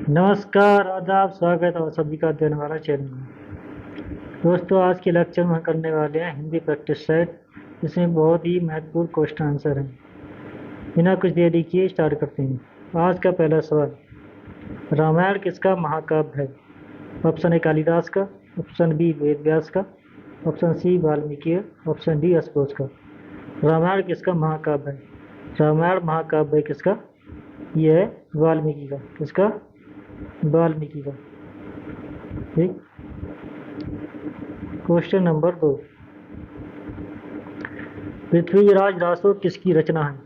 नमस्कार, आदाब, स्वागत है और सभी का देने वाला चैनल में। दोस्तों, आज के लेक्चर में हम करने वाले हैं हिंदी प्रैक्टिस सेट, जिसमें बहुत ही महत्वपूर्ण क्वेश्चन आंसर हैं। बिना कुछ देरी किए स्टार्ट करते हैं। आज का पहला सवाल, रामायण किसका महाकाव्य है? ऑप्शन ए कालिदास का, ऑप्शन बी वेद व्यास का, option C Valmiki, option D अस्पोज का। रामायण किसका महाकाव्य है? रामायण महाकाव्य है किसका? यह है वाल्मीकि का। किसका? वाल्मीकि का। ठीक। क्वेश्चन नंबर 2, पृथ्वीराज रासो किसकी रचना है?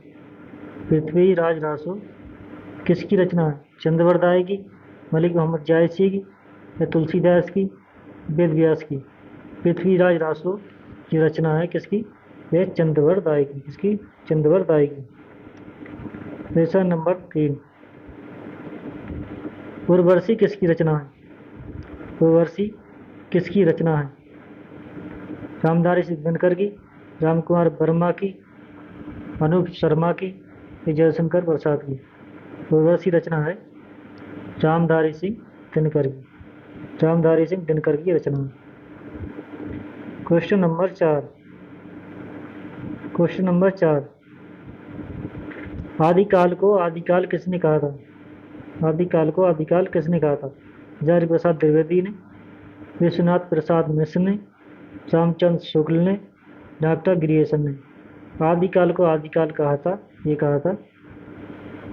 पृथ्वीराज रासो किसकी रचना है? चंद्रवरदाय की, मलिक मोहम्मद जायसी की, या तुलसीदास की, वेद व्यास की। पृथ्वीराज रासो की रचना है किसकी? यह चंद्रवरदाय की। किसकी? चंद्रवरदाय की। क्वेश्चन नंबर 3, उर्वशी किसकी रचना है? उर्वशी किसकी रचना है? रामधारी सिंह दिनकर की, रामकुमार वर्मा की, अनूप शर्मा की, या जयशंकर प्रसाद की। उर्वशी रचना है रामधारी सिंह दिनकर की। रामधारी सिंह दिनकर की रचना है। क्वेश्चन नंबर 4, आदिकाल को आदिकाल किसने कहा था? आदिकाल को आदिकाल किसने कहा था? हजारी प्रसाद द्विवेदी ने, विश्वनाथ प्रसाद मिश्र ने, रामचंद्र शुक्ल ने, डॉक्टर गिरियसन ने। आदिकाल को आदिकाल कहा था, ये कहा था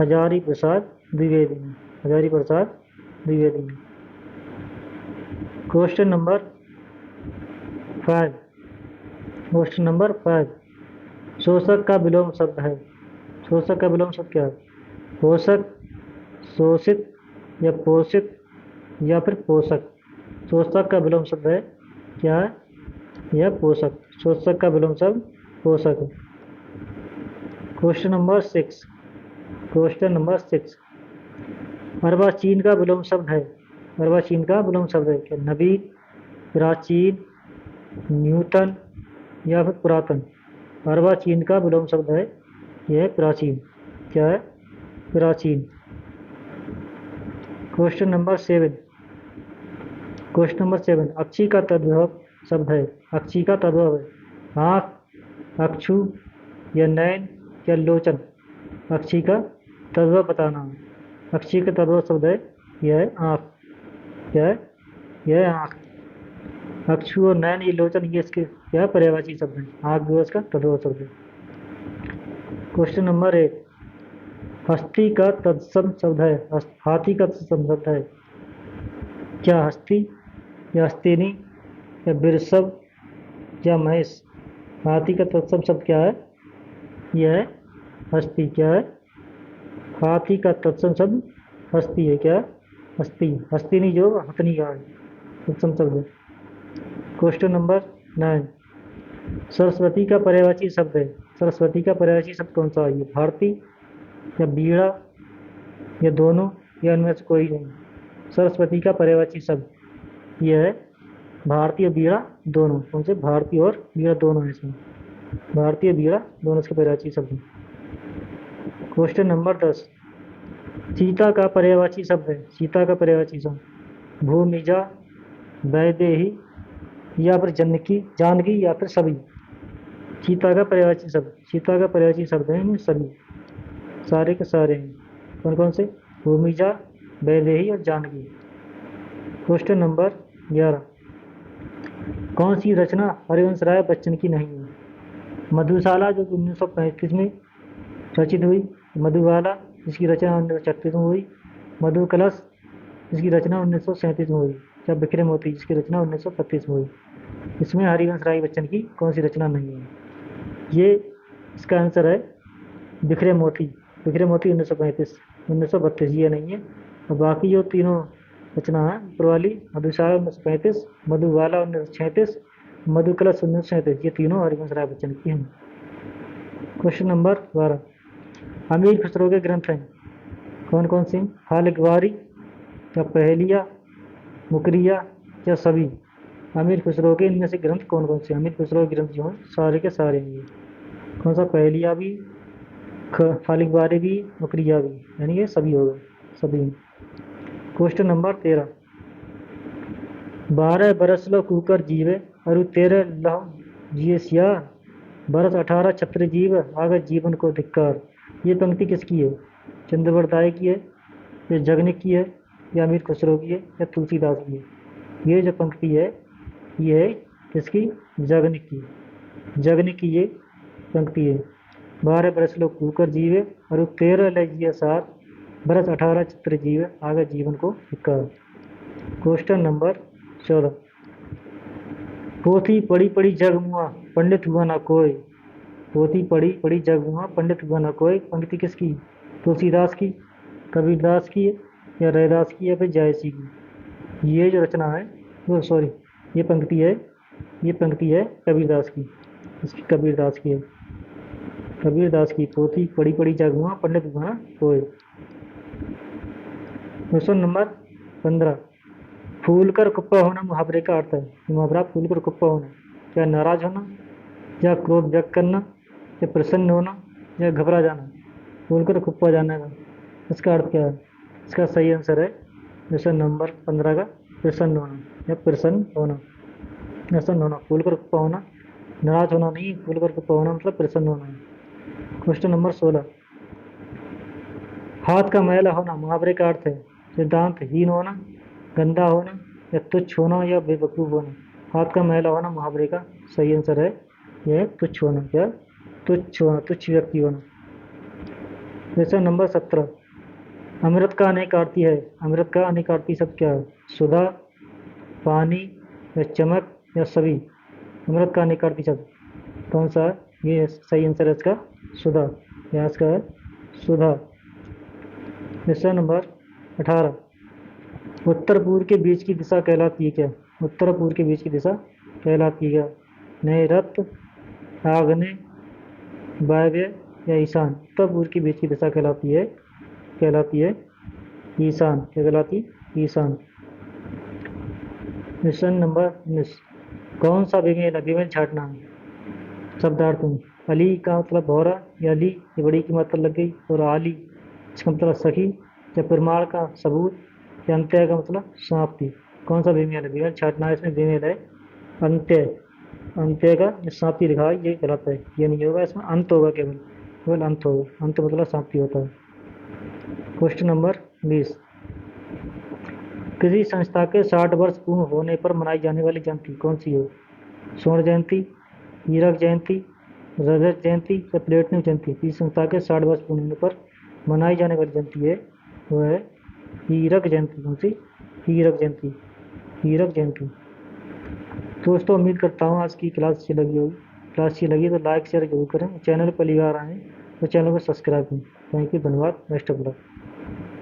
हजारी प्रसाद द्विवेदी ने। हजारी प्रसाद द्विवेदी ने। क्वेश्चन नंबर 5, शोषक का विलोम शब्द है। शोषक का विलोम शब्द क्या है? पोषक, शोषित, या पोषित, या फिर पोषक। शोषक का विलोम शब्द है क्या है? यह पोषक। शोषक का विलोम शब्द पोषक है। क्वेश्चन नंबर 6, अर्वाचीन का विलोम शब्द है। अर्वाचीन का विलोम शब्द है क्या? नवीन, प्राचीन, न्यूतन, या फिर पुरातन। अर्वाचीन का विलोम शब्द है यह प्राचीन। क्या है? प्राचीन। क्वेश्चन नंबर 7, अक्षी का तद्भव शब्द है। अक्षी का तद्भव है आँख, अक्षु, या नयन, या लोचन। अक्षी का तद्भव बताना है। अक्षी का तद्भव शब्द है यह है आँख। क्या है? यह है आँख। अक्षु और नयन, ये लोचन, ये इसके क्या पर्यायवाची शब्द है। आँख जो इसका तद्भव शब्द है। क्वेश्चन नंबर 8, हस्ती का तत्सम शब्द है। हाथी का तत्सम शब्द है क्या? हस्ती, या हस्तिनी, या बिरसव, या महेश। हाथी का तत्सम शब्द क्या है? यह है हस्ती। क्या है? हाथी का तत्सम शब्द हस्ती है। क्या? हस्ती। हस्तिनी जो हथनी का है, तत्सम शब्द है। क्वेश्चन नंबर 9, सरस्वती का पर्यायवाची शब्द है। सरस्वती का पर्यायवाची शब्द कौन सा है? ये भारती, या बीड़ा, या दोनों, या इनमें से कोई नहीं। सरस्वती का पर्यायवाची शब्द यह है भारतीय, बीड़ा, दोनों। कौन से? भारती और बीड़ा दोनों है इसमें। भारतीय, बीड़ा दोनों इसके पर्यायवाची शब्द हैं। क्वेश्चन नंबर 10, सीता का पर्यायवाची शब्द है। सीता का पर्यायवाची शब्द भूमिजा, वैदेही, या फिर जानकी, या फिर सभी। सीता का पर्यायवाची शब्द है सभी। सारे के सारे हैं। कौन कौन से? भूमिजा, वैदेही, और जानकी। क्वेश्चन नंबर 11, कौन सी रचना हरिवंश राय बच्चन की नहीं है? मधुशाला जो 1935 में रचित हुई, मधुबाला जिसकी रचना 1936 में हुई, मधु कलश जिसकी रचना 1937 में हुई, या बिखरे मोती जिसकी रचना 1935 में हुई। इसमें हरिवंश राय बच्चन की कौन सी रचना नहीं है? ये इसका आंसर है बिखरे मोती। बिखरे मोती 1932, ये नहीं है। और बाकी जो तीनों रचना है ऊपर वाली, मधुशाला 1935, मधुबाला 1936, मधु कलश 1937, ये तीनों हरिवंश राय बच्चन की हैं। क्वेश्चन नंबर 12, अमीर खुसरो के ग्रंथ हैं कौन कौन से? खालिकवारी, या पहेलिया, मुकरिया, या सभी। अमीर खुसरो के इनमें से ग्रंथ कौन कौन से? अमीर खुसरो के ग्रंथ जो हैं सारे के सारे हैं। कौन सा? पहेलिया भी, खालिकवारी भी, मुकरिया भी, यानी ये सभी हो गए। सभी। Question number 13। 12 बरस लो कूकर जीवे अरु 13 लहो जिये सियार, बरस 18 छत्र जीव आगे जीवन को धिक्कार। ये पंक्ति किसकी है? चंद्रवरदाय की है, या जगनिक की है, या अमीर खुसरो की है, या तुलसीदास की है? ये जो पंक्ति है ये है किसकी? जगनिक की। जगनिक की ये पंक्ति है। 12 बरस लो कूकर जीवे और 13 ले जिया सार, बरस 18 चित्र जीवे आगे जीवन को धिक्कार। Question number 14। पोथी पढ़ी पढ़ी जग मुआ पंडित हुआ ना कोई, पोथी पढ़ी पढ़ी जग मुआ पंडित हुआ ना कोई। पंक्ति किसकी? तुलसीदास की, कबीरदास की, या रैदास की, या फिर जायसी की? ये जो रचना है वो सॉरी ये पंक्ति है कबीरदास की। इसकी कबीरदास की है। कबीरदास की पोथी पढ़ी पढ़ी जग मुआ पंडित हुआ ना कोई। Question number 15। फूल कर कुप्पा होना मुहावरे का अर्थ है। मुहावरा फूल कर कुप्पा होना, क्या नाराज होना, या क्रोध व्यक्त करना, या प्रसन्न होना, या घबरा जाना। फूल कर कुप्पा जाने का इसका अर्थ क्या है? इसका सही आंसर है क्वेश्चन नंबर 15 का प्रसन्न होना, या प्रसन्न होना। प्रसन्न होना, फूल कर कुप्पा होना, नाराज होना नहीं, फूल कर कुप्पा होना मतलब प्रसन्न होना है। Question number 16। हाथ का मैला होना मुहावरे का अर्थ है सिद्धांतहीन होना, गंदा होना, या तुच्छ होना, या बेवकूफ़ होना। हाथ का मैला होना मुहावरे का सही आंसर है यह तुच्छ होना, या तुच्छ होना, तुच्छ व्यक्ति होना। Question number 17। अमृत का अनेकार्थी है। अमृत का अनेकार्थी शब्द क्या है? सुधा, पानी, या चमक, या सभी। अमृत का अनेकार्थी शब्द कौन सा है? ये सही आंसर है इसका सुधा, या इसका है सुधा। Question number 18। उत्तर पूर्व के बीच की दिशा कहलाती है क्या? उत्तर पूर्व के बीच की दिशा कहलाती है क्या? नैऋत्य, आग्नेय, वायव्य, या ईशान। उत्तर पूर्व के बीच की दिशा कहलाती है ईशान। क्या कहलाती? ईशान। Question number 19। कौन सा विमेल है? विमेल छाटना शब्दार्थ में अली का मतलब भौरा, या अली ये बड़ी की मात्रा लग गई, और आली इसका मतलब सखी, या प्रमाण का सबूत, या अंत्य का मतलब समाप्ति। कौन सा विमेल है? विमेल छाटना है, इसमें विमेल है अंत्य। अंत्य का जो समाप्ति लिखा है ये गलत है, ये नहीं होगा, इसमें अंत होगा, केवल अंत होगा। अंत मतलब समाप्ति होता है। Question number 20। किसी संस्था के 60 वर्ष पूर्ण होने पर मनाई जाने वाली जयंती कौन सी है? स्वर्ण जयंती, हीरक जयंती, रजत जयंती, या प्लेटिनम जयंती। किसी संस्था के 60 वर्ष पूर्ण होने पर मनाई जाने वाली जयंती है वह है हीरक जयंती। कौन सी? हीरक जयंती। हीरक जयंती। दोस्तों उम्मीद करता हूँ आज की क्लास अच्छी लगी होगी। क्लास अच्छी लगी तो लाइक शेयर जरूर करें। चैनल पर पहली बार आए तो चैनल को सब्सक्राइब करें। थैंक यू, धन्यवाद, बेस्ट ऑफ लक।